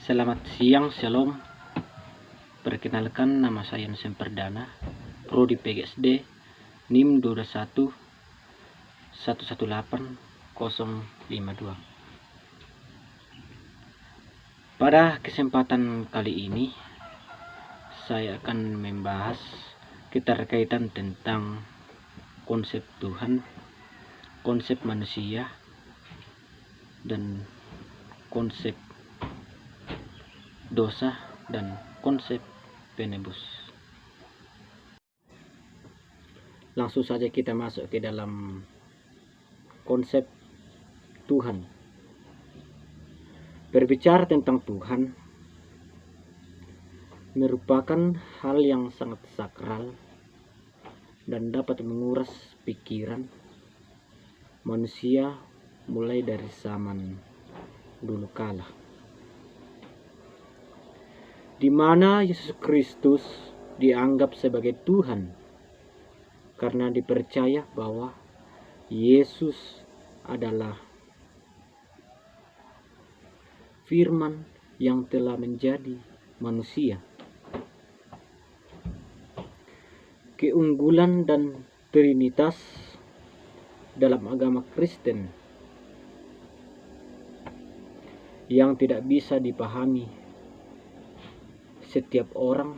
Selamat siang, Shalom. Perkenalkan, nama saya Nusem Perdana, Prodi PGSD, NIM 21 118052. Pada kesempatan kali ini, saya akan membahas keterkaitan tentang konsep Tuhan, konsep manusia, dan konsep dosa, dan konsep penebus. Langsung saja kita masuk ke dalam konsep Tuhan. Berbicara tentang Tuhan merupakan hal yang sangat sakral dan dapat menguras pikiran manusia mulai dari zaman dulu kala, di mana Yesus Kristus dianggap sebagai Tuhan karena dipercaya bahwa Yesus adalah firman yang telah menjadi manusia. Keunggulan dan trinitas dalam agama Kristen yang tidak bisa dipahami setiap orang.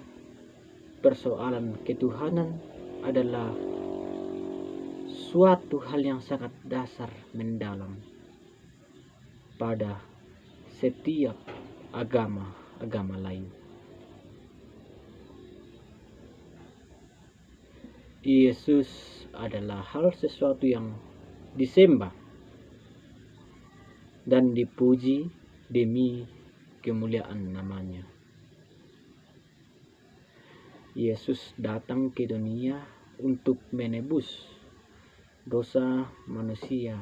Persoalan ketuhanan adalah suatu hal yang sangat dasar mendalam pada setiap agama lain. Yesus adalah hal sesuatu yang disembah dan dipuji demi kemuliaan namanya. Yesus datang ke dunia untuk menebus dosa manusia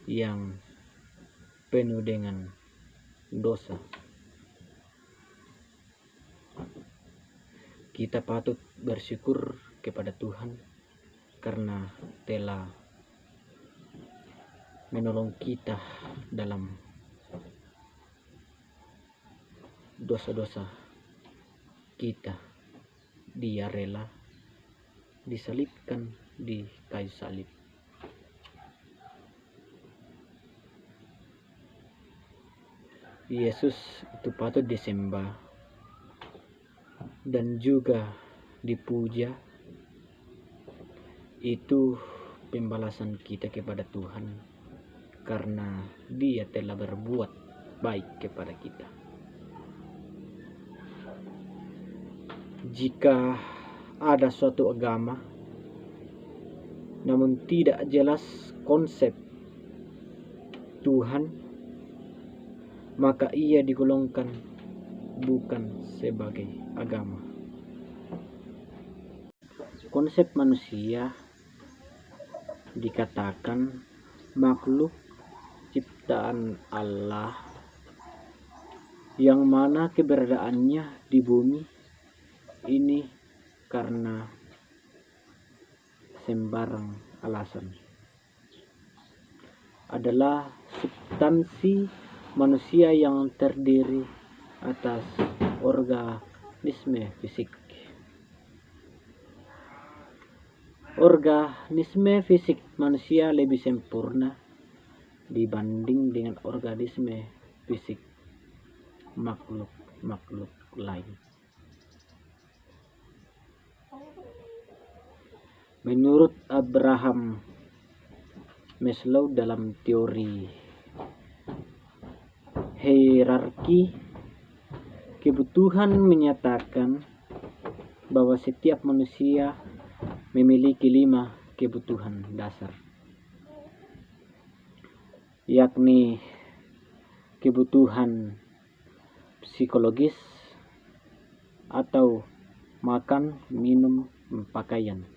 yang penuh dengan dosa. Kita patut bersyukur kepada Tuhan karena telah menolong kita dalam dosa-dosa kita. Dia rela disalibkan di kayu salib. Yesus itu patut disembah dan juga dipuja. Itu pembalasan kita kepada Tuhan karena Dia telah berbuat baik kepada kita. Jika ada suatu agama namun tidak jelas konsep Tuhan, maka ia digolongkan bukan sebagai agama. Konsep manusia dikatakan makhluk ciptaan Allah yang mana keberadaannya di bumi ini karena sembarang alasan adalah substansi manusia yang terdiri atas organisme fisik. Organisme fisik manusia lebih sempurna dibanding dengan organisme fisik makhluk lain. Menurut Abraham Maslow dalam teori hierarki kebutuhan menyatakan bahwa setiap manusia memiliki 5 kebutuhan dasar, yakni kebutuhan psikologis atau makan, minum, pakaian.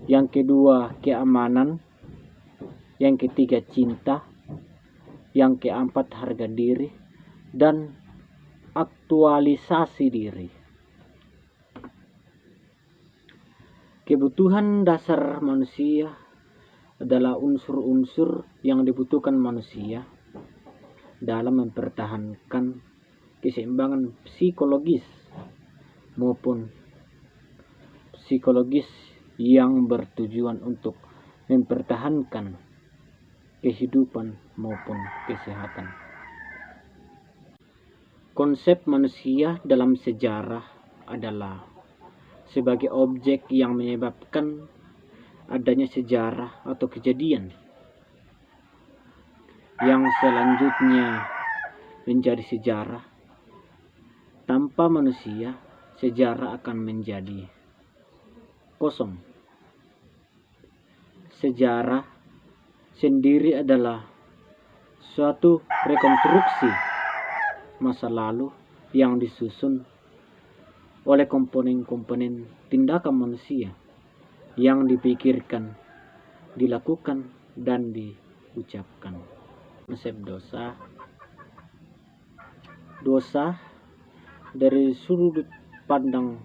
Yang kedua, keamanan. Yang ketiga, cinta. Yang keempat, harga diri dan aktualisasi diri. Kebutuhan dasar manusia adalah unsur-unsur yang dibutuhkan manusia dalam mempertahankan keseimbangan psikologis maupun psikologis yang bertujuan untuk mempertahankan kehidupan maupun kesehatan. Konsep manusia dalam sejarah adalah sebagai objek yang menyebabkan adanya sejarah atau kejadian yang selanjutnya menjadi sejarah. Tanpa manusia, sejarah akan menjadi kosong. Sejarah sendiri adalah suatu rekonstruksi masa lalu yang disusun oleh komponen-komponen tindakan manusia yang dipikirkan, dilakukan, dan diucapkan. Konsep dosa dari sudut pandang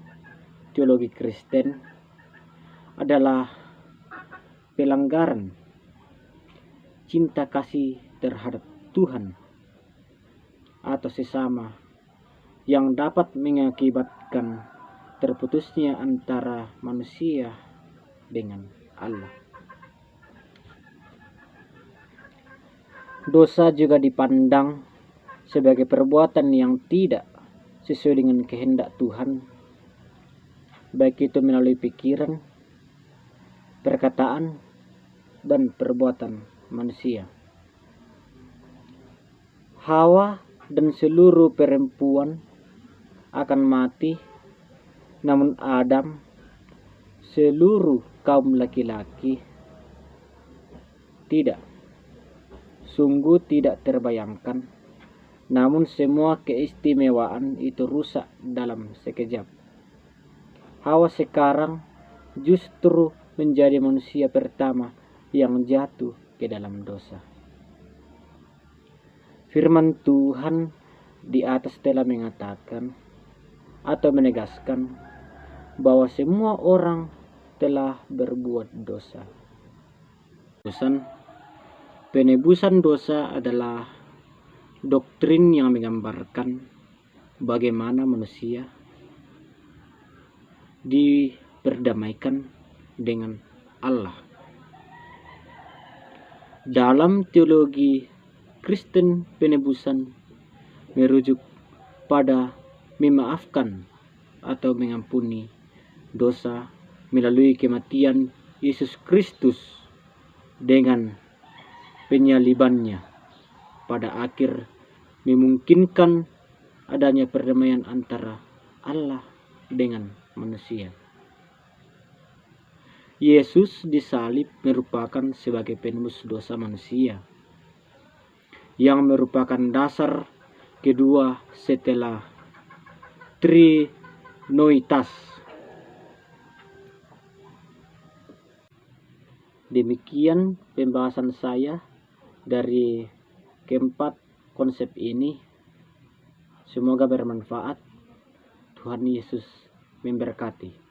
teologi Kristen adalah pelanggaran cinta kasih terhadap Tuhan atau sesama yang dapat mengakibatkan terputusnya antara manusia dengan Allah. Dosa juga dipandang sebagai perbuatan yang tidak sesuai dengan kehendak Tuhan, baik itu melalui pikiran, perkataan, dan perbuatan manusia. Hawa dan seluruh perempuan akan mati, namun Adam, seluruh kaum laki-laki, tidak. Sungguh tidak terbayangkan, namun semua keistimewaan itu rusak dalam sekejap. Hawa sekarang justru menjadi manusia pertama yang jatuh ke dalam dosa. Firman Tuhan di atas telah mengatakan atau menegaskan bahwa semua orang telah berbuat dosa. Penebusan dosa adalah doktrin yang menggambarkan bagaimana manusia diperdamaikan dengan Allah. Dalam teologi Kristen, penebusan merujuk pada memaafkan atau mengampuni dosa melalui kematian Yesus Kristus dengan penyalibannya, pada akhir memungkinkan adanya perdamaian antara Allah dengan manusia. Yesus disalib merupakan sebagai penebus dosa manusia, yang merupakan dasar kedua setelah Trinoitas. Demikian pembahasan saya dari keempat konsep ini. Semoga bermanfaat. Tuhan Yesus memberkati.